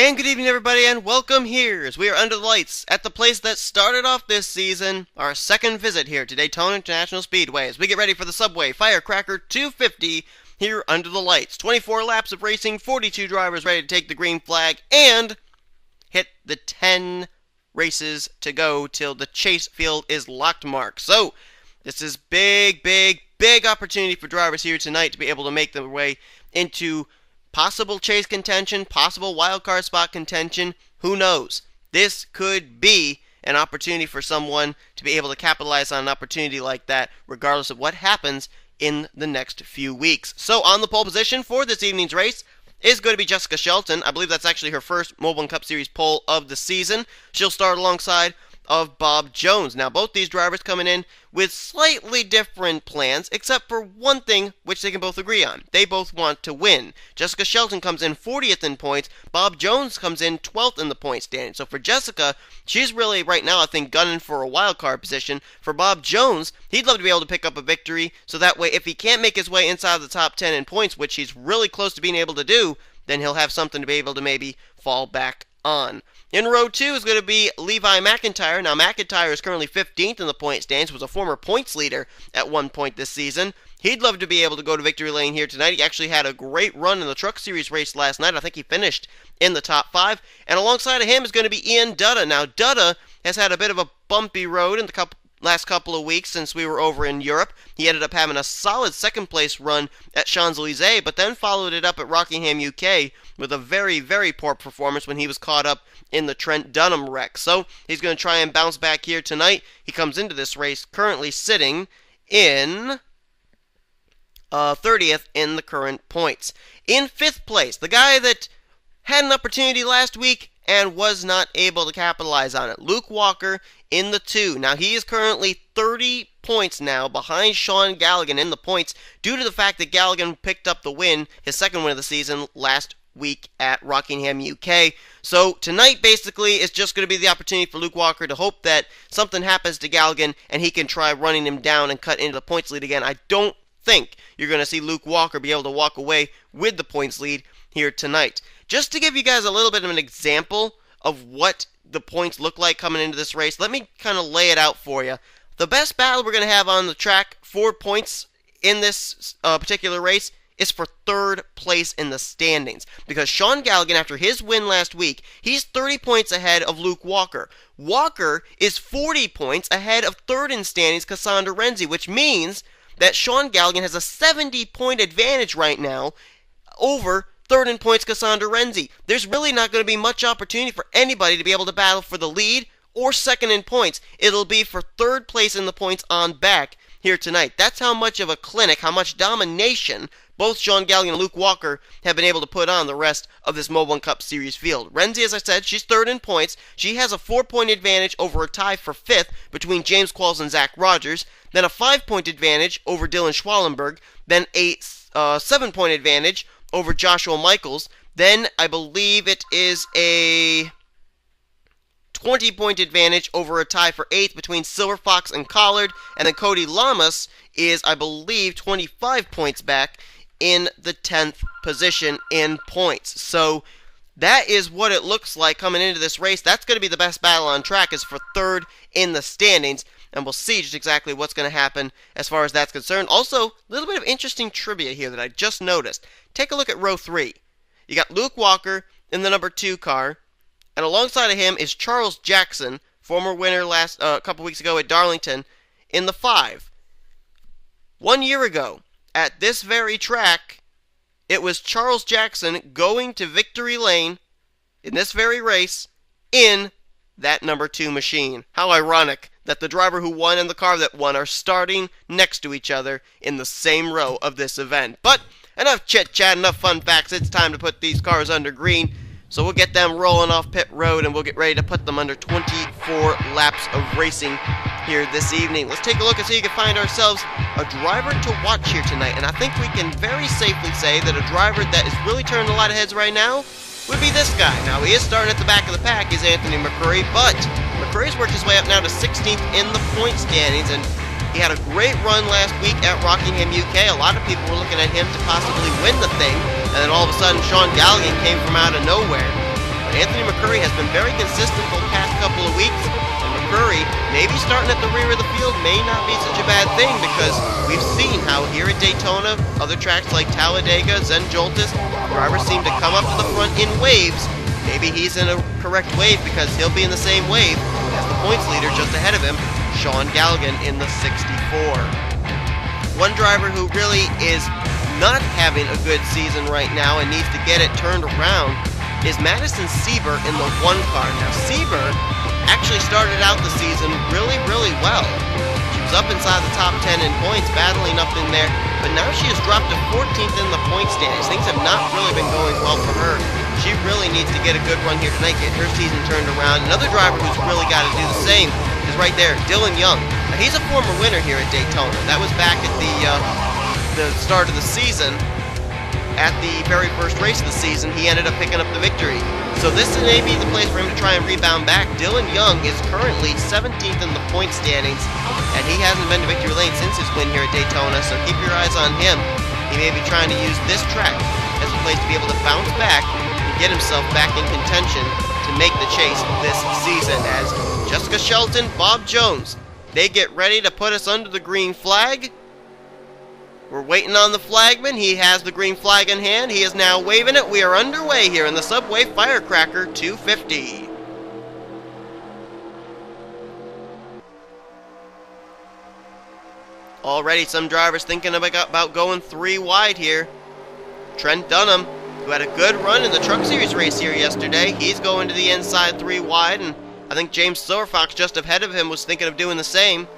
And good evening, everybody, and welcome here as we are under the lights at the place that started off this season, our second visit here to Daytona International Speedway as we get ready for the Subway Firecracker 250 here under the lights. 24 laps of racing, 42 drivers ready to take the green flag, and hit the 10 races to go till the chase field is locked mark. So, this is big opportunity for drivers here tonight to be able to make their way into possible chase contention, possible wildcard spot contention, who knows? This could be an opportunity for someone to be able to capitalize on an opportunity like that, regardless of what happens in the next few weeks. So on the pole position for this evening's race is going to be Jessica Shelton. I believe that's actually her first Mobil1 Cup Series pole of the season. She'll start alongside of Bob Jones. Now, both these drivers coming in with slightly different plans, except for one thing which they can both agree on. They both want to win. Jessica Shelton comes in 40th in points. Bob Jones comes in 12th in the point standing. So for Jessica, she's really, right now, I think, gunning for a wild card position. For Bob Jones, he'd love to be able to pick up a victory, so that way, if he can't make his way inside the top 10 in points, which he's really close to being able to do, then he'll have something to be able to maybe fall back on. In row 2 is going to be Levi McIntyre. Now, McIntyre is currently 15th in the point standings, was a former points leader at one point this season. He'd love to be able to go to victory lane here tonight. He actually had a great run in the Truck Series race last night. I think he finished in the top 5. And alongside of him is going to be Ian Dutta. Now, Dutta has had a bit of a bumpy road in the last couple of weeks since we were over in Europe. He ended up having a solid second-place run at Champs-Élysées, but then followed it up at Rockingham, UK, with a very poor performance when he was caught up in the Trent Dunham wreck. So he's going to try and bounce back here tonight. He comes into this race currently sitting in 30th in the current points. In 5th place, the guy that had an opportunity last week and was not able to capitalize on it, Luke Walker in the 2. Now, he is currently 30 points now behind Shaun Gallighan in the points due to the fact that Gallighan picked up the win, his second win of the season, last week at Rockingham, UK. So tonight basically is just going to be the opportunity for Luke Walker to hope that something happens to Gallighan and he can try running him down and cut into the points lead again. I don't think you're going to see Luke Walker be able to walk away with the points lead here tonight. Just to give you guys a little bit of an example of what the points look like coming into this race, let me kind of lay it out for you. The best battle we're going to have on the track for points in this particular race is for 3rd place in the standings. Because Shaun Gallighan, after his win last week, he's 30 points ahead of Luke Walker. Walker is 40 points ahead of 3rd in standings, Cassandra Renzi, which means that Shaun Gallighan has a 70-point advantage right now over 3rd in points, Cassandra Renzi. There's really not going to be much opportunity for anybody to be able to battle for the lead or 2nd in points. It'll be for 3rd place in the points on back here tonight. That's how much of a clinic, how much domination both Shaun Gallighan and Luke Walker have been able to put on the rest of this Mobil1 Cup Series field. Renzi, as I said, she's 3rd in points. She has a 4-point advantage over a tie for 5th between James Qualls and Zach Rogers, then a 5-point advantage over Dylan Schwallenberg, then a 7-point advantage over Joshua Michaels, then I believe it is a 20-point advantage over a tie for 8th between Silver Fox and Collard, and then Cody Lamas is, I believe, 25 points back in the 10th position in points. So that is what it looks like coming into this race. That's going to be the best battle on track, is for 3rd in the standings, and we'll see just exactly what's going to happen as far as that's concerned. Also, a little bit of interesting trivia here that I just noticed. Take a look at row 3. You got Luke Walker in the number 2 car, and alongside of him is Charles Jackson, former winner last couple weeks ago at Darlington, in the 5. 1 year ago, at this very track, it was Charles Jackson going to victory lane in this very race in that number 2 machine. How ironic that the driver who won and the car that won are starting next to each other in the same row of this event. But enough chit-chat, enough fun facts. It's time to put these cars under green. So we'll get them rolling off pit road, and we'll get ready to put them under 24 laps of racing here this evening. Let's take a look and see if we can find ourselves a driver to watch here tonight. And I think we can very safely say that a driver that is really turning a lot of heads right now would be this guy. Now, he is starting at the back of the pack, is Anthony McCurry, but McCurry's worked his way up now to 16th in the point standings, and he had a great run last week at Rockingham, UK. A lot of people were looking at him to possibly win the thing, and then all of a sudden Shaun Gallighan came from out of nowhere. But Anthony McCurry has been very consistent the past couple of weeks, and McCurry, maybe starting at the rear of the field, may not be such a bad thing, because we've seen how here at Daytona, other tracks like Talladega, Zen-Joltis, drivers seem to come up to the front in waves. Maybe he's in a correct wave because he'll be in the same wave as the points leader just ahead of him, Shaun Gallighan in the 64. One driver who really is not having a good season right now and needs to get it turned around is Madison Seaver in the 1 car. Now, Seaver actually started out the season really, really well. She was up inside the top 10 in points, battling up in there, but now she has dropped to 14th in the point standings. Things have not really been going well for her. She really needs to get a good run here tonight, get her season turned around. Another driver who's really got to do the same is right there, Dylan Young. Now, he's a former winner here at Daytona. That was back at the start of the season. At the very first race of the season, he ended up picking up the victory. So this may be the place for him to try and rebound back. Dylan Young is currently 17th in the point standings, and he hasn't been to victory lane since his win here at Daytona, so keep your eyes on him. He may be trying to use this track as a place to be able to bounce back and get himself back in contention to make the chase this season, as Jessica Shelton, Bob Jones, they get ready to put us under the green flag. We're waiting on the flagman. He has the green flag in hand. He is now waving it. We are underway here in the Subway Firecracker 250. Already some drivers thinking about going 3 wide here. Trent Dunham, who had a good run in the Truck Series race here yesterday, he's going to the inside 3 wide, and I think James Silverfox just ahead of him was thinking of doing the same.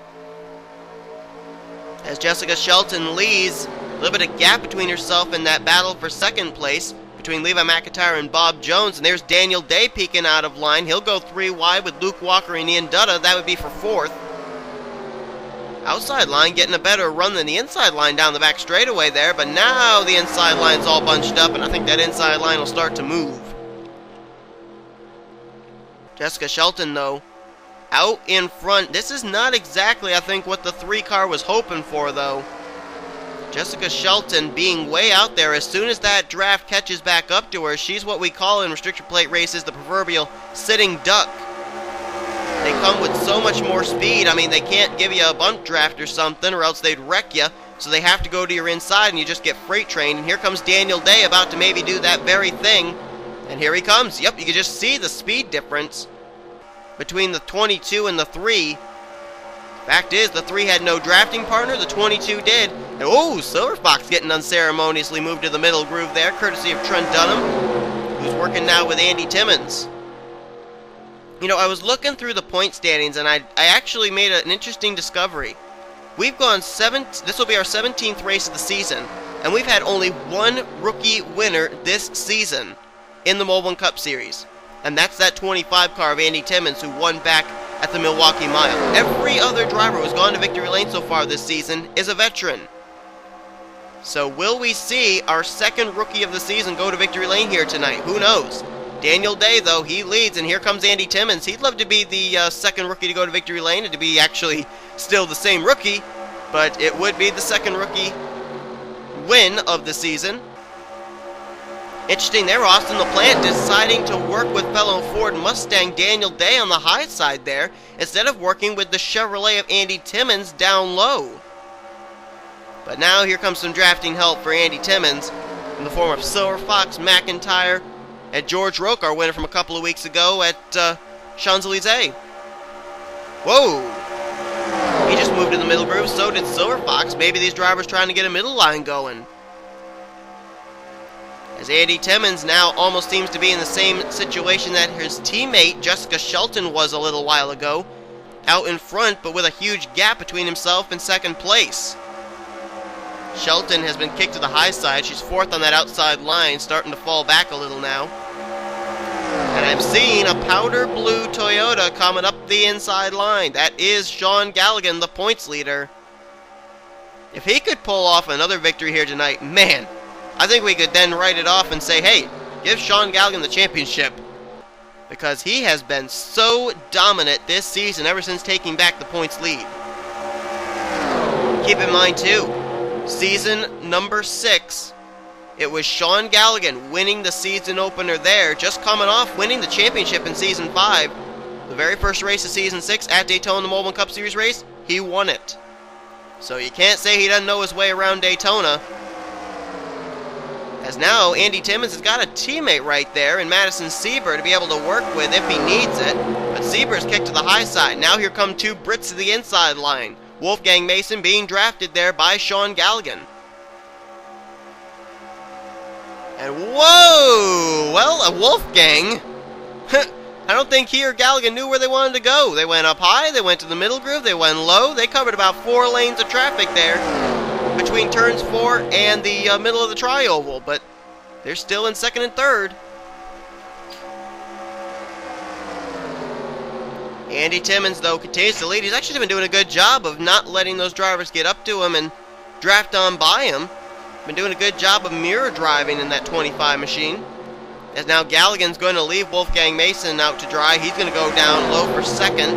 As Jessica Shelton leads, a little bit of gap between herself and that battle for second place between Levi McIntyre and Bob Jones. And there's Daniel Day peeking out of line. He'll go 3 wide with Luke Walker and Ian Dutta. That would be for 4th. Outside line getting a better run than the inside line down the back straightaway there. But now the inside line's all bunched up, and I think that inside line will start to move. Jessica Shelton, though, out in front. This is not exactly, I think, what the 3 car was hoping for, though. Jessica Shelton being way out there. As soon as that draft catches back up to her, she's what we call in restrictor plate races the proverbial sitting duck. They come with so much more speed. I mean, they can't give you a bunt draft or something, or else they'd wreck you. So they have to go to your inside, and you just get freight trained. And here comes Daniel Day about to maybe do that very thing. And here he comes. Yep, you can just see the speed difference between the 22 and the 3. Fact is, the 3 had no drafting partner, the 22 did. And oh, Silverfox getting unceremoniously moved to the middle groove there, courtesy of Trent Dunham, who's working now with Andy Timmons. You know, I was looking through the point standings, and I actually made an interesting discovery. We've gone this will be our 17th race of the season, and we've had only 1 rookie winner this season in the Mobil1 Cup Series. And that's that 25 car of Andy Timmons, who won back at the Milwaukee Mile. Every other driver who's gone to victory lane so far this season is a veteran. So will we see our 2nd rookie of the season go to victory lane here tonight? Who knows? Daniel Day, though, he leads, and here comes Andy Timmons. He'd love to be the 2nd rookie to go to victory lane, and to be actually still the same rookie, but it would be the 2nd rookie win of the season. Interesting there, Austin LaPlante deciding to work with fellow Ford Mustang Daniel Day on the high side there, instead of working with the Chevrolet of Andy Timmons down low. But now here comes some drafting help for Andy Timmons in the form of Silverfox, McIntyre, and George Roque, our winner from a couple of weeks ago at Champs-Élysées. Whoa! He just moved in the middle groove, so did Silverfox. Maybe these drivers trying to get a middle line going. As Andy Timmons now almost seems to be in the same situation that his teammate Jessica Shelton was a little while ago. Out in front, but with a huge gap between himself and 2nd place. Shelton has been kicked to the high side. She's 4th on that outside line, starting to fall back a little now. And I'm seeing a powder blue Toyota coming up the inside line. That is Shaun Gallighan, the points leader. If he could pull off another victory here tonight, man, I think we could then write it off and say, hey, give Shaun Gallighan the championship. Because he has been so dominant this season ever since taking back the points lead. Keep in mind, too, season number 6 It was Shaun Gallighan winning the season opener there, just coming off winning the championship in Season 5. The very first race of Season 6 at Daytona, the Mobil1 Cup Series race, he won it. So you can't say he doesn't know his way around Daytona. As now, Andy Timmons has got a teammate right there in Madison Sieber to be able to work with if he needs it. But Sieber's kicked to the high side. Now here come two Brits to the inside line. Wolfgang Mason being drafted there by Shaun Gallighan. And whoa! Well, a Wolfgang. I don't think he or Gallighan knew where they wanted to go. They went up high, they went to the middle groove, they went low. They covered about 4 lanes of traffic there between turns 4 and the middle of the tri-oval, but they're still in second and third. Andy Timmons, though, continues to lead. He's actually been doing a good job of not letting those drivers get up to him and draft on by him. Been doing a good job of mirror driving in that 25 machine. As now Gallighan's going to leave Wolfgang Mason out to dry. He's going to go down low for second.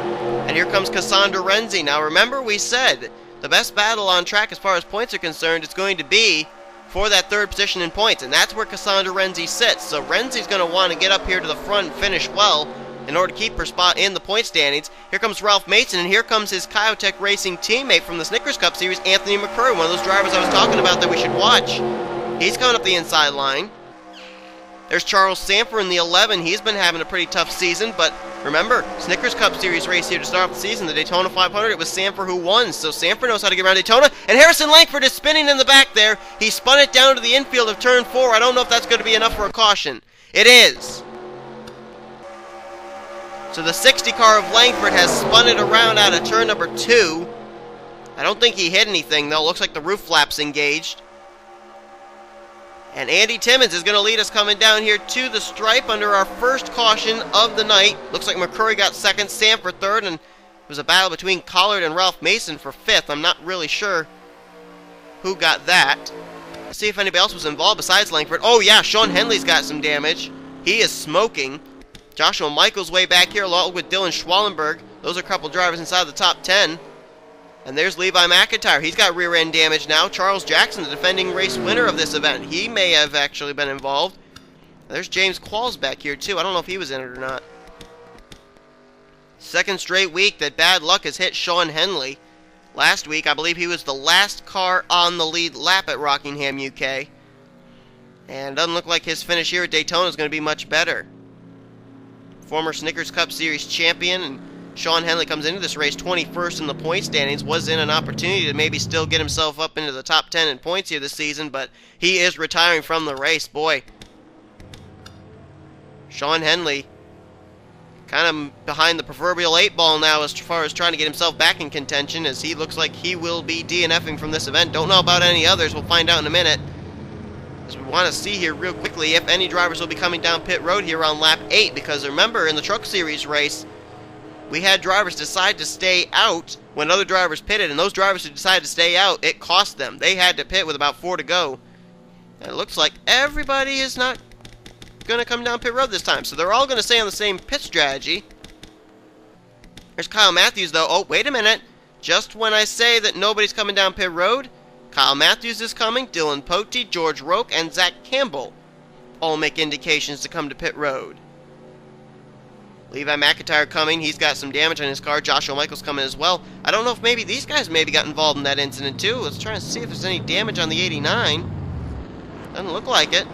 And here comes Cassandra Renzi. Now remember, we said the best battle on track as far as points are concerned is going to be for that third position in points. And that's where Cassandra Renzi sits. So Renzi's going to want to get up here to the front and finish well in order to keep her spot in the point standings. Here comes Ralph Mason, and here comes his Kyotech Racing teammate from the Snickers Cup Series, Anthony McCurry, one of those drivers I was talking about that we should watch. He's coming up the inside line. There's Charles Sanford in the 11. He's been having a pretty tough season, but remember, Snickers Cup Series race here to start off the season, the Daytona 500, it was Sanford who won, so Sanford knows how to get around Daytona, and Harrison Langford is spinning in the back there. He spun it down to the infield of turn 4. I don't know if that's going to be enough for a caution. It is. So the 60 car of Langford has spun it around out of turn number 2. I don't think he hit anything, though. Looks like the roof flap's engaged. And Andy Timmons is going to lead us coming down here to the stripe under our first caution of the night. Looks like McCurry got second, Sanford third, and it was a battle between Collard and Ralph Mason for fifth. I'm not really sure who got that. Let's see if anybody else was involved besides Langford. Oh yeah, Shaun Henley's got some damage. He is smoking. Joshua Michaels way back here along with Dylan Schwallenberg. Those are a couple drivers inside the top 10. And there's Levi McIntyre. He's got rear end damage now. Charles Jackson, the defending race winner of this event. He may have actually been involved. There's James Qualls back here too. I don't know if he was in it or not. Second straight week that bad luck has hit Shaun Henley. Last week, I believe he was the last car on the lead lap at Rockingham, UK. And doesn't look like his finish here at Daytona is going to be much better. Former Snickers Cup Series champion, and Shaun Henley comes into this race 21st in the point standings. Was in an opportunity to maybe still get himself up into the top 10 in points here this season, but he is retiring from the race. Boy, Shaun Henley kind of behind the proverbial 8 ball now as far as trying to get himself back in contention, as he looks like he will be DNFing from this event. Don't know about any others. We'll find out in a minute. As we want to see here real quickly if any drivers will be coming down pit road here on lap 8, because remember, in the Truck Series race, we had drivers decide to stay out when other drivers pitted, and those drivers who decided to stay out, it cost them. They had to pit with about 4 to go. And it looks like everybody is not going to come down pit road this time, so they're all going to stay on the same pit strategy. There's Kyle Matthews, though. Oh, wait a minute. Just when I say that nobody's coming down pit road, Kyle Matthews is coming, Dylan Pote, George Roque, and Zach Campbell all make indications to come to pit road. Levi McIntyre coming. He's got some damage on his car. Joshua Michaels coming as well. I don't know if maybe these guys maybe got involved in that incident too. Let's try and see if there's any damage on the 89. Doesn't look like it.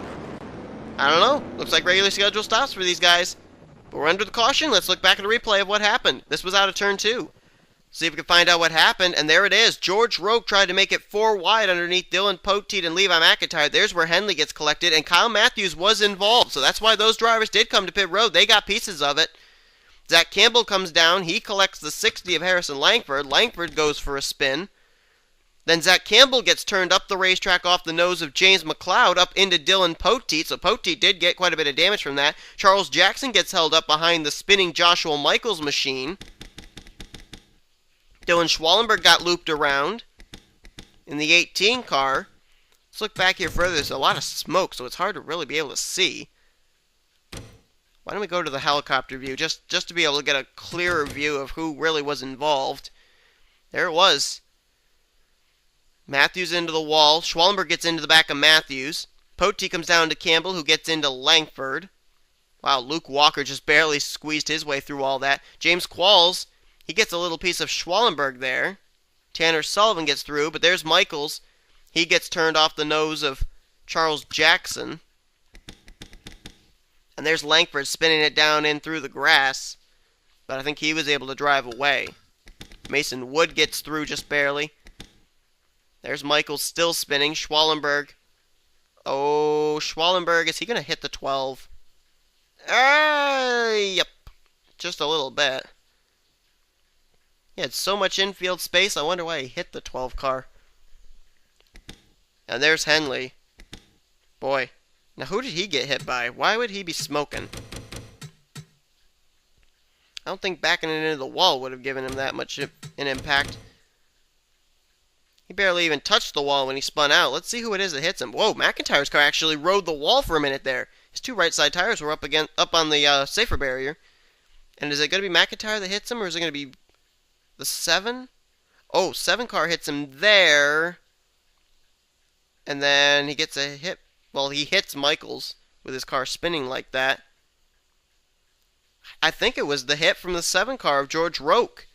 I don't know. Looks like regular schedule stops for these guys. But we're under the caution. Let's look back at a replay of what happened. This was out of turn 2. See if we can find out what happened. And there it is. George Roque tried to make it 4 wide underneath Dylan Pote and Levi McIntyre. There's where Henley gets collected. And Kyle Matthews was involved. So that's why those drivers did come to pit road. They got pieces of it. Zach Campbell comes down. He collects the 60 of Harrison Langford. Langford goes for a spin. Then Zach Campbell gets turned up the racetrack off the nose of James McLeod up into Dylan Pote. So Pote did get quite a bit of damage from that. Charles Jackson gets held up behind the spinning Joshua Michaels machine. Dylan Schwallenberg got looped around in the 18 car. Let's look back here further. There's a lot of smoke, so it's hard to really be able to see. Why don't we go to the helicopter view just to be able to get a clearer view of who really was involved. There it was. Matthews into the wall. Schwallenberg gets into the back of Matthews. Potee comes down to Campbell, who gets into Langford. Wow, Luke Walker just barely squeezed his way through all that. James Qualls, he gets a little piece of Schwallenberg there. Tanner Sullivan gets through, but there's Michaels. He gets turned off the nose of Charles Jackson. And there's Langford spinning it down in through the grass. But I think he was able to drive away. Mason Wood gets through just barely. There's Michaels still spinning. Schwallenberg. Oh, Schwallenberg, is he going to hit the 12? Yep. Just a little bit. He had so much infield space, I wonder why he hit the 12 car. And there's Henley. Boy. Now who did he get hit by? Why would he be smoking? I don't think backing it into the wall would have given him that much an impact. He barely even touched the wall when he spun out. Let's see who it is that hits him. Whoa, McIntyre's car actually rode the wall for a minute there. His two right side tires were up on the safer barrier. And is it going to be McIntyre that hits him, or is it going to be the 7? Oh, 7 car hits him there. And then he gets a hit. Well, he hits Michaels with his car spinning like that. I think it was the hit from the 7 car of George Roque.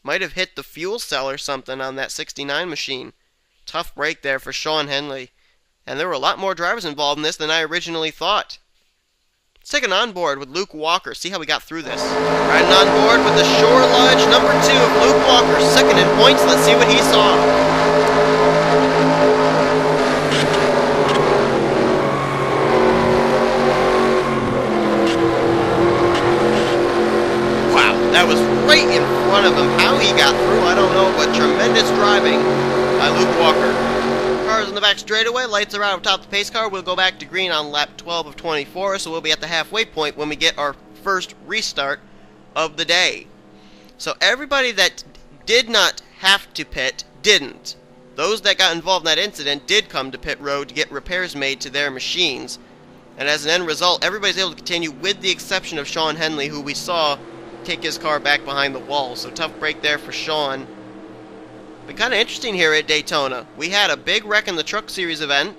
Might have hit the fuel cell or something on that 69 machine. Tough break there for Shaun Henley. And there were a lot more drivers involved in this than I originally thought. Let's take an onboard with Luke Walker. See how we got through this. Riding on board with the Shore Lodge number 2 of Luke Walker. Second in points. Let's see what he saw. That was right in front of him. How he got through, I don't know, but tremendous driving by Luke Walker. Cars in the back straightaway, lights are out atop the pace car. We'll go back to green on lap 12 of 24, so we'll be at the halfway point when we get our first restart of the day. So everybody that did not have to pit, didn't. Those that got involved in that incident did come to pit road to get repairs made to their machines. And as an end result, everybody's able to continue with the exception of Shaun Henley, who we saw take his car back behind the wall. So tough break there for Shaun. But kind of interesting here at Daytona. We had a big wreck in the Truck Series event,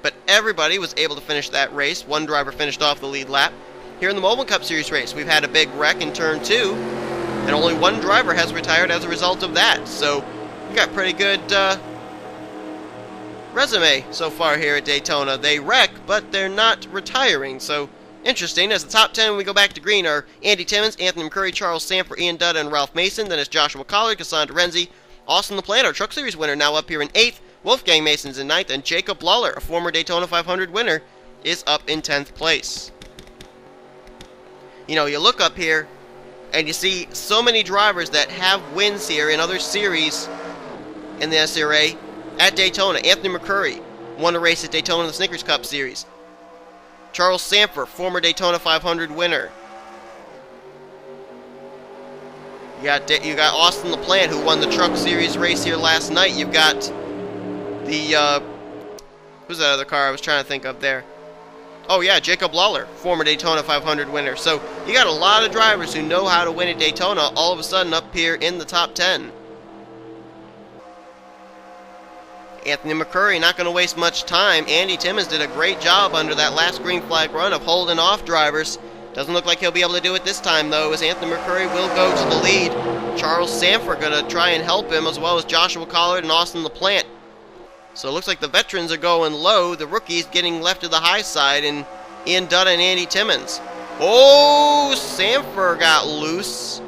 but everybody was able to finish that race. One driver finished off the lead lap. Here in the Mobil Cup Series race, we've had a big wreck in turn 2, and only one driver has retired as a result of that. So we got pretty good resume so far here at Daytona. They wreck, but they're not retiring. So interesting. As the top 10 when we go back to green are Andy Timmons, Anthony McCurry, Charles Sanford, Ian Dutta, and Ralph Mason. Then it's Joshua Collard, Cassandra Renzi, Austin LaPlante, our Truck Series winner, now up here in 8th. Wolfgang Mason's in 9th, and Jacob Lawler, a former Daytona 500 winner, is up in 10th place. You know, you look up here, and you see so many drivers that have wins here in other series in the NNSCRA at Daytona. Anthony McCurry won a race at Daytona in the Snickers Cup Series. Charles Sanford, former Daytona 500 winner. You got Austin LaPlante, who won the Truck Series race here last night. You've got the who's that other car I was trying to think of there? Oh yeah, Jacob Lawler, former Daytona 500 winner. So you got a lot of drivers who know how to win at Daytona all of a sudden up here in the top 10. Anthony McCurry not going to waste much time. Andy Timmons did a great job under that last green flag run of holding off drivers. Doesn't look like he'll be able to do it this time, though, as Anthony McCurry will go to the lead. Charles Sanford going to try and help him, as well as Joshua Collard and Austin LaPlante. So it looks like the veterans are going low. The rookies getting left to the high side, and Ian Dutta and Andy Timmons. Oh, Sanford got loose.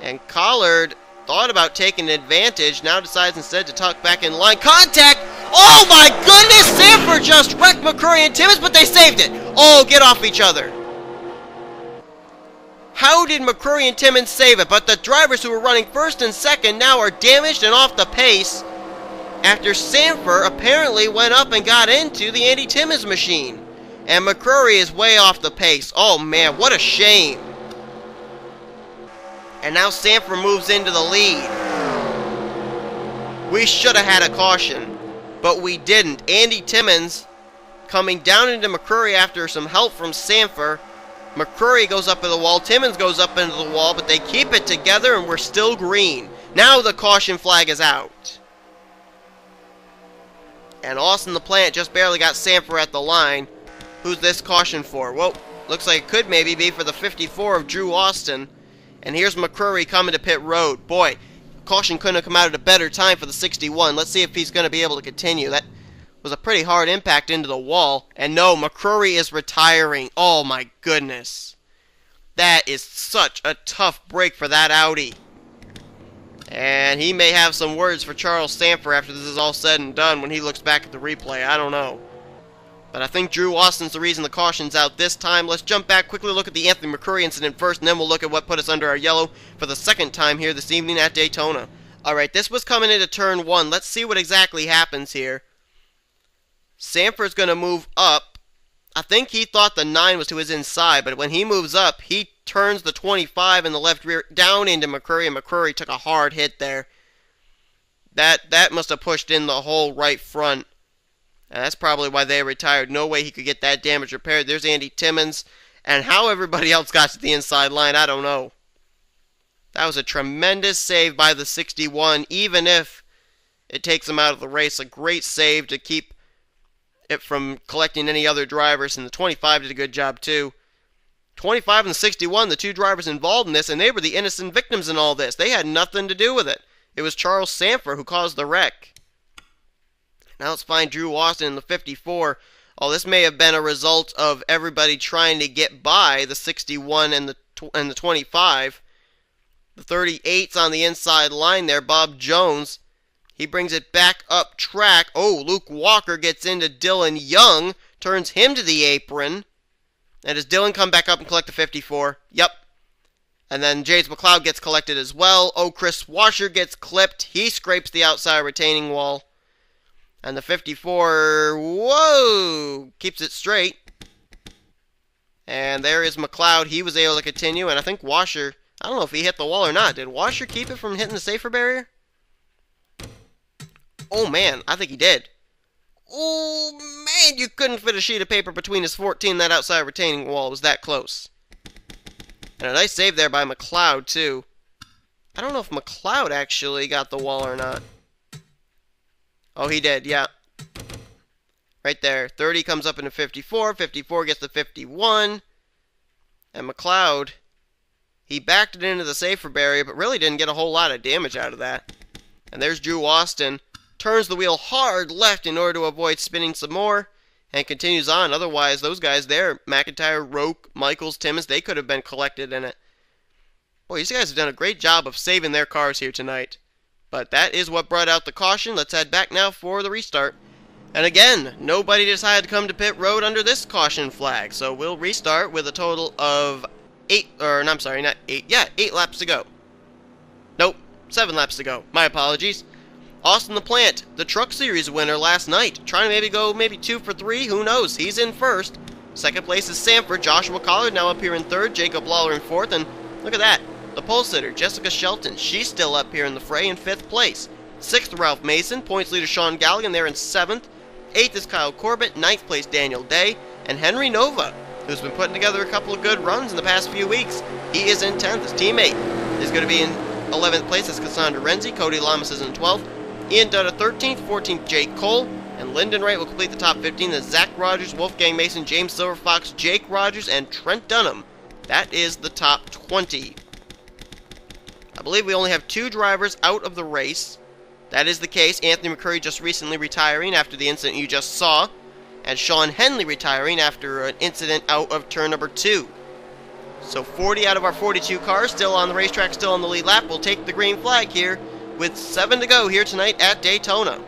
And Collard thought about taking advantage, now decides instead to tuck back in line. Contact! Oh my goodness! Sanford just wrecked McCurry and Timmons, but they saved it! Oh, get off each other. How did McCurry and Timmons save it? But the drivers who were running first and second now are damaged and off the pace after Sanford apparently went up and got into the Andy Timmons machine. And McCurry is way off the pace. Oh man, what a shame. And now Sanford moves into the lead. We should have had a caution, but we didn't. Andy Timmons coming down into McCurry after some help from Sanford. McCurry goes up into the wall, Timmons goes up into the wall, but they keep it together and we're still green. Now the caution flag is out. And Austin LaPlante just barely got Sanford at the line. Who's this caution for? Well, looks like it could maybe be for the 54 of Drew Austin. And here's McCrory coming to pit road. Boy, caution couldn't have come out at a better time for the 61. Let's see if he's going to be able to continue. That was a pretty hard impact into the wall. And no, McCrory is retiring. Oh my goodness. That is such a tough break for that Audi. And he may have some words for Charles Sanford after this is all said and done when he looks back at the replay. I don't know. But I think Drew Austin's the reason the caution's out this time. Let's jump back, quickly look at the Anthony McCrory incident first, and then we'll look at what put us under our yellow for the second time here this evening at Daytona. Alright, this was coming into turn 1. Let's see what exactly happens here. Sanford's going to move up. I think he thought the 9 was to his inside, but when he moves up, he turns the 25 in the left rear down into McCrory, and McCrory took a hard hit there. That must have pushed in the whole right front. And that's probably why they retired. No way he could get that damage repaired. There's Andy Timmons. And how everybody else got to the inside line, I don't know. That was a tremendous save by the 61, even if it takes him out of the race. A great save to keep it from collecting any other drivers. And the 25 did a good job, too. 25 and the 61, the two drivers involved in this, and they were the innocent victims in all this. They had nothing to do with it. It was Charles Sanford who caused the wreck. Now let's find Drew Austin in the 54. Oh, this may have been a result of everybody trying to get by the 61 and the 25. The 38's on the inside line there, Bob Jones. He brings it back up track. Oh, Luke Walker gets into Dylan Young, turns him to the apron. And does Dylan come back up and collect the 54? Yep. And then James McLeod gets collected as well. Oh, Chris Washer gets clipped. He scrapes the outside retaining wall. And the 54, whoa, keeps it straight. And there is McLeod. He was able to continue. And I think Washer, I don't know if he hit the wall or not. Did Washer keep it from hitting the safer barrier? Oh, man, I think he did. Oh, man, you couldn't fit a sheet of paper between his 14 and that outside retaining wall. It was that close. And a nice save there by McLeod, too. I don't know if McLeod actually got the wall or not. Oh, he did, yeah. Right there. 30 comes up into 54. 54 gets the 51. And McLeod, he backed it into the safer barrier, but really didn't get a whole lot of damage out of that. And there's Drew Austin. Turns the wheel hard left in order to avoid spinning some more. And continues on. Otherwise, those guys there, McIntyre, Roke, Michaels, Timmons, they could have been collected in it. Boy, these guys have done a great job of saving their cars here tonight. But that is what brought out the caution. Let's head back now for the restart. And again, nobody decided to come to pit road under this caution flag. So we'll restart with a total of 8 laps to go. Nope, 7 laps to go. My apologies. Austin LaPlante, the Truck Series winner last night. Trying to maybe go 2 for 3. Who knows? He's in first. Second place is Sanford. Joshua Collard now up here in third. Jacob Lawler in fourth. And look at that. The pole sitter, Jessica Shelton, she's still up here in the fray in 5th place. 6th, Ralph Mason. Points leader Shaun Gallighan there in 7th. 8th is Kyle Corbett. 9th place, Daniel Day. And Henry Nova, who's been putting together a couple of good runs in the past few weeks. He is in 10th. His teammate is going to be in 11th place. That's Cassandra Renzi. Cody Lamas is in 12th. Ian Dutta 13th. 14th, Jake Cole. And Lyndon Wright will complete the top 15. Then Zach Rogers, Wolfgang Mason, James Silverfox, Jake Rogers, and Trent Dunham. That is the top 20. I believe we only have 2 drivers out of the race. That is the case. Anthony McCrory just recently retiring after the incident you just saw. And Sean Henley retiring after an incident out of turn number 2. So 40 out of our 42 cars still on the racetrack, still on the lead lap. We'll take the green flag here with 7 to go here tonight at Daytona.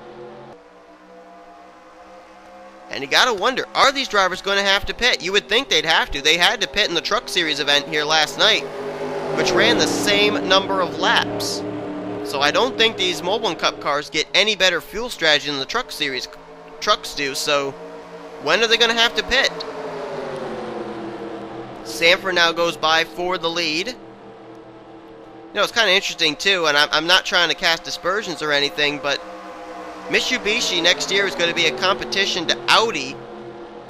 And you gotta wonder, are these drivers going to have to pit? You would think they'd have to. They had to pit in the Truck Series event here last night, which ran the same number of laps. So I don't think these Mobil1 Cup cars get any better fuel strategy than the Truck Series trucks do, so when are they going to have to pit? Sanford now goes by for the lead. You know, it's kind of interesting too, and I'm not trying to cast aspersions or anything, but Mitsubishi next year is going to be a competition to Audi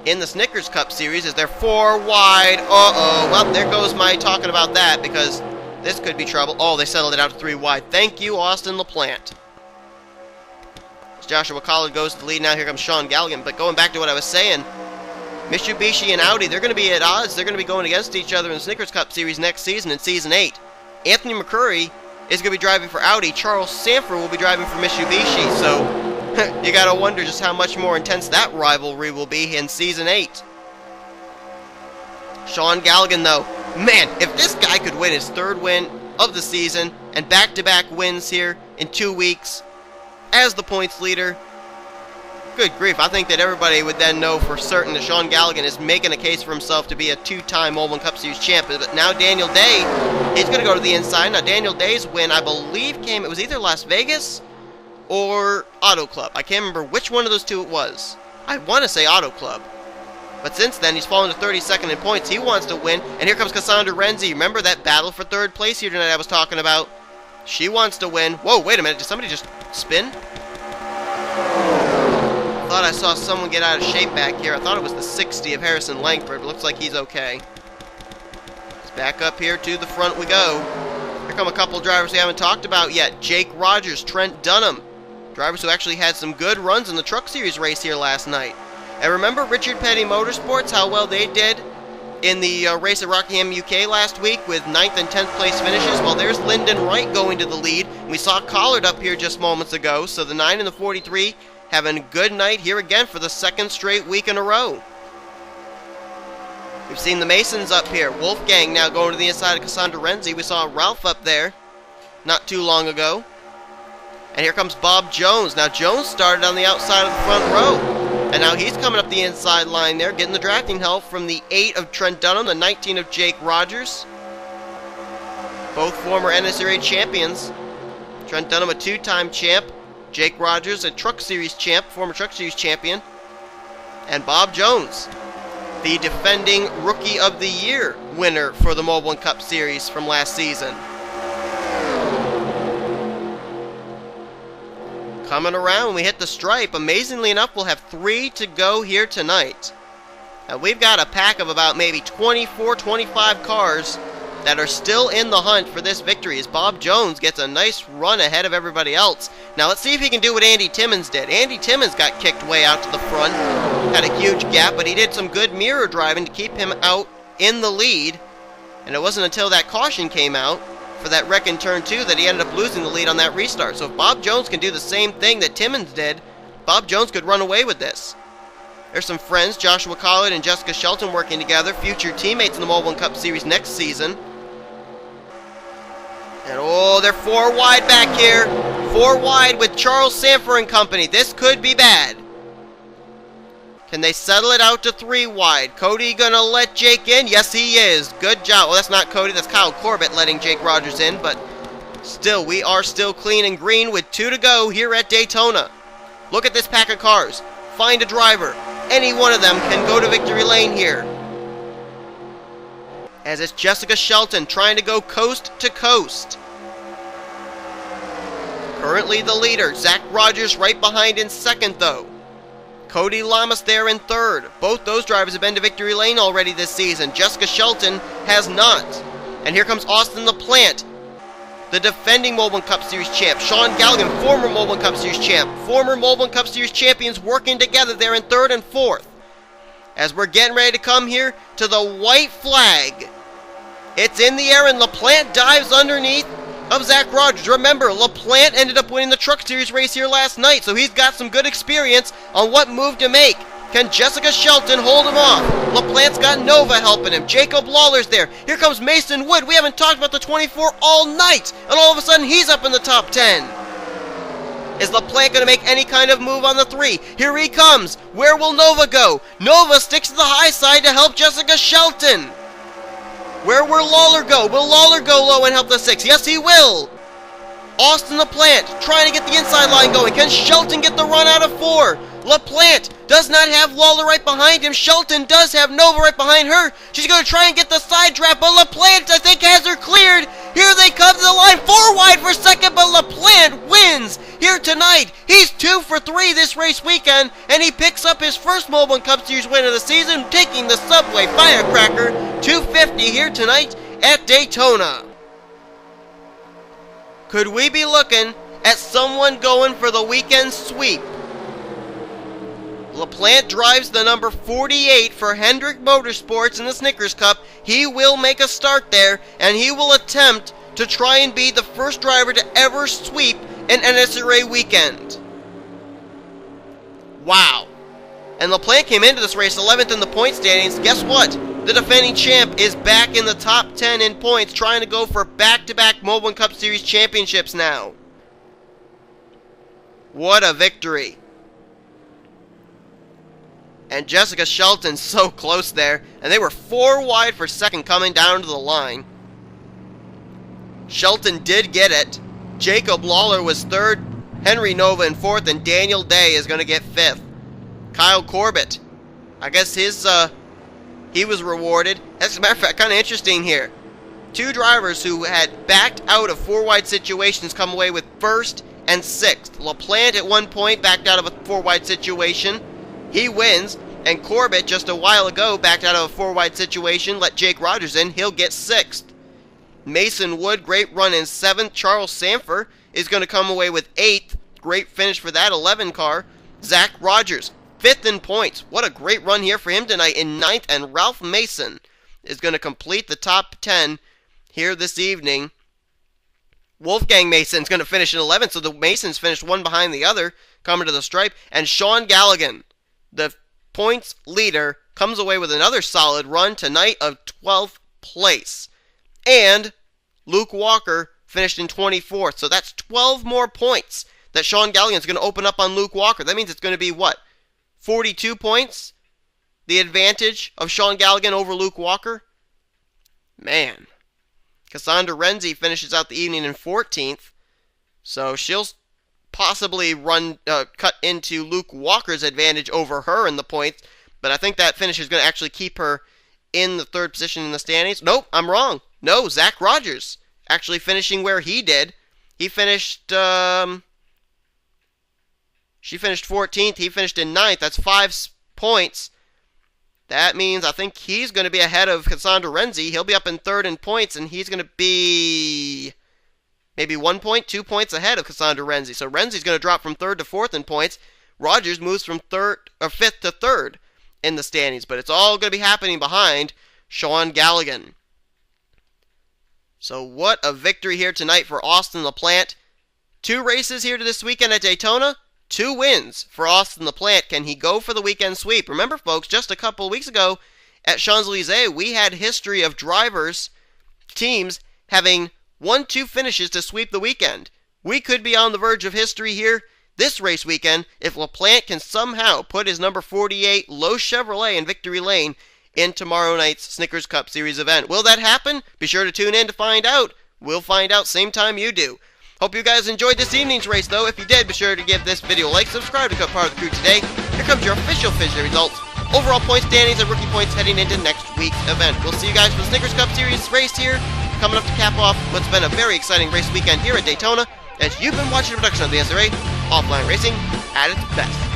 in the Snickers Cup Series as they're 4 wide. Uh-oh. Well, there goes my talking about that because this could be trouble. Oh, they settled it out to 3 wide. Thank you, Austin LaPlante. Joshua Collard goes to the lead now. Here comes Shaun Gallighan. But going back to what I was saying, Mitsubishi and Audi, they're going to be at odds. They're going to be going against each other in the Snickers Cup Series next season in Season 8. Anthony McCurry is going to be driving for Audi. Charles Sanford will be driving for Mitsubishi. So you got to wonder just how much more intense that rivalry will be in Season 8. Shaun Gallighan, though, man, if this guy could win his 3rd win of the season and back-to-back wins here in 2 weeks as the points leader, good grief, I think that everybody would then know for certain that Shaun Gallighan is making a case for himself to be a 2-time Mobil1 Cup Series champion. But now Daniel Day is going to go to the inside. Now Daniel Day's win, I believe, it was either Las Vegas or Auto Club. I can't remember which one of those two it was. I want to say Auto Club. But since then, he's fallen to 32nd in points. He wants to win. And here comes Cassandra Renzi. Remember that battle for 3rd place here tonight I was talking about? She wants to win. Whoa, wait a minute. Did somebody just spin? Thought I saw someone get out of shape back here. I thought it was the 60 of Harrison Langford. But looks like he's okay. Let's back up here to the front we go. Here come a couple drivers we haven't talked about yet. Jake Rogers, Trent Dunham. Drivers who actually had some good runs in the Truck Series race here last night. And remember Richard Petty Motorsports, how well they did in the race at Rockingham, UK last week with 9th and 10th place finishes? Well, there's Lyndon Wright going to the lead. We saw Collard up here just moments ago, so the 9 and the 43 having a good night here again for the 2nd straight week in a row. We've seen the Masons up here. Wolfgang now going to the inside of Cassandra Renzi. We saw Ralph up there not too long ago. And here comes Bob Jones. Now Jones started on the outside of the front row. And now he's coming up the inside line there, getting the drafting help from the 8 of Trent Dunham, the 19 of Jake Rogers. Both former NNSCRA champions. Trent Dunham, a 2-time champ. Jake Rogers, a Truck Series champ, former Truck Series champion. And Bob Jones, the defending Rookie of the Year winner for the Mobil1 Cup Series from last season. Coming around when we hit the stripe, amazingly enough, we'll have 3 to go here tonight. Now, we've got a pack of about maybe 24, 25 cars that are still in the hunt for this victory as Bob Jones gets a nice run ahead of everybody else. Now, let's see if he can do what Andy Timmons did. Andy Timmons got kicked way out to the front, had a huge gap, but he did some good mirror driving to keep him out in the lead. And it wasn't until that caution came out for that wreck in turn 2 that he ended up losing the lead on that restart. So if Bob Jones can do the same thing that Timmons did, Bob Jones could run away with this. There's some friends, Joshua Collard and Jessica Shelton, working together, future teammates in the Mobil1 Cup Series next season. And oh, they're 4 wide back here. 4 wide with Charles Sanford and company. This could be bad. Can they settle it out to 3 wide? Cody gonna let Jake in? Yes, he is. Good job. Well, that's not Cody. That's Kyle Corbett letting Jake Rogers in. But still, we are still clean and green with 2 to go here at Daytona. Look at this pack of cars. Find a driver. Any one of them can go to victory lane here. As it's Jessica Shelton trying to go coast to coast. Currently the leader. Zach Rogers right behind in 2nd, though. Cody Lamas there in 3rd. Both those drivers have been to victory lane already this season. Jessica Shelton has not. And here comes Austin LaPlante, the defending Mobil1 Cup Series champ. Shaun Gallighan, former Mobil1 Cup Series champ. Former Mobil1 Cup Series champions working together there in 3rd and 4th. As we're getting ready to come here to the white flag. It's in the air and LaPlante dives underneath of Zach Rogers. Remember, LaPlante ended up winning the Truck Series race here last night, so he's got some good experience on what move to make. Can Jessica Shelton hold him off? LaPlante's got Nova helping him. Jacob Lawler's there. Here comes Mason Wood. We haven't talked about the 24 all night, and all of a sudden he's up in the top 10. Is LaPlante going to make any kind of move on the 3? Here he comes. Where will Nova go? Nova sticks to the high side to help Jessica Shelton. Where will Lawler go? Will Lawler go low and help the 6? Yes, he will. Austin LaPlante trying to get the inside line going. Can Shelton get the run out of 4? LaPlante does not have Lawler right behind him. Shelton does have Nova right behind her. She's going to try and get the side draft, but LaPlante, I think, has her cleared. Here they come to the line. 4 wide for 2nd, but LaPlante wins here tonight. He's 2 for 3 this race weekend, and he picks up his first Mobil1 Cup Series win of the season, taking the Subway Firecracker 250 here tonight at Daytona. Could we be looking at someone going for the weekend sweep LaPlante drives the number 48 for Hendrick Motorsports in the Snickers Cup. He will make a start there, and he will attempt to try and be the first driver to ever sweep an NNSCRA weekend. Wow. And LaPlante came into this race 11th in the point standings. Guess what? The defending champ is back in the top 10 in points, trying to go for back-to-back Mobil1 Cup Series championships now. What a victory. And Jessica Shelton so close there, and they were 4 wide for second coming down to the line. Shelton did get it. Jacob Lawler was third, Henry Nova in fourth, and Daniel Day is going to get fifth. Kyle Corbett, I guess he was rewarded. As a matter of fact, kind of interesting here. 2 drivers who had backed out of 4 wide situations come away with first and sixth. LaPlante at one point backed out of a 4 wide situation. He wins, and Corbett just a while ago backed out of a 4 wide situation, let Jake Rogers in, he'll get 6th. Mason Wood, great run in 7th. Charles Sanford is going to come away with 8th. Great finish for that 11 car. Zach Rogers, 5th in points. What a great run here for him tonight in 9th, and Ralph Mason is going to complete the top 10 here this evening. Wolfgang Mason's going to finish in 11th, so the Masons finished one behind the other, coming to the stripe, and Shaun Gallighan, the points leader, comes away with another solid run tonight of 12th place. And Luke Walker finished in 24th. So that's 12 more points that Shaun Gallighan's going to open up on Luke Walker. That means it's going to be, what, 42 points? The advantage of Shaun Gallighan over Luke Walker? Man. Cassandra Renzi finishes out the evening in 14th. So she'll possibly cut into Luke Walker's advantage over her in the points, but I think that finish is going to actually keep her in the 3rd position in the standings. Nope, I'm wrong. No, Zach Rogers actually finishing where he did. He finished, she finished 14th, he finished in 9th. That's 5 points. That means I think he's going to be ahead of Cassandra Renzi. He'll be up in 3rd in points, and he's going to be maybe 1 point, 2 points ahead of Cassandra Renzi. So Renzi's going to drop from 3rd to 4th in points. Rogers moves from 5th to 3rd in the standings. But it's all going to be happening behind Shaun Gallighan. So what a victory here tonight for Austin LaPlante. 2 races here to this weekend at Daytona. 2 wins for Austin LaPlante. Can he go for the weekend sweep? Remember, folks, just a couple of weeks ago at Champs-Élysées, we had history of drivers, teams, having 1-2 finishes to sweep the weekend. We could be on the verge of history here this race weekend if LaPlante can somehow put his number 48 Lowe's Chevrolet in victory lane in tomorrow night's Snickers Cup Series event. Will that happen? Be sure to tune in to find out. We'll find out same time you do. Hope you guys enjoyed this evening's race, though. If you did, be sure to give this video a like, subscribe to become part of the crew today. Here comes your official Fidget results. Overall point standings and rookie points heading into next week's event. We'll see you guys for the Snickers Cup Series race here, coming up to cap off what's been a very exciting race weekend here at Daytona, as you've been watching a production of the NNSCRA Offline Racing at its best.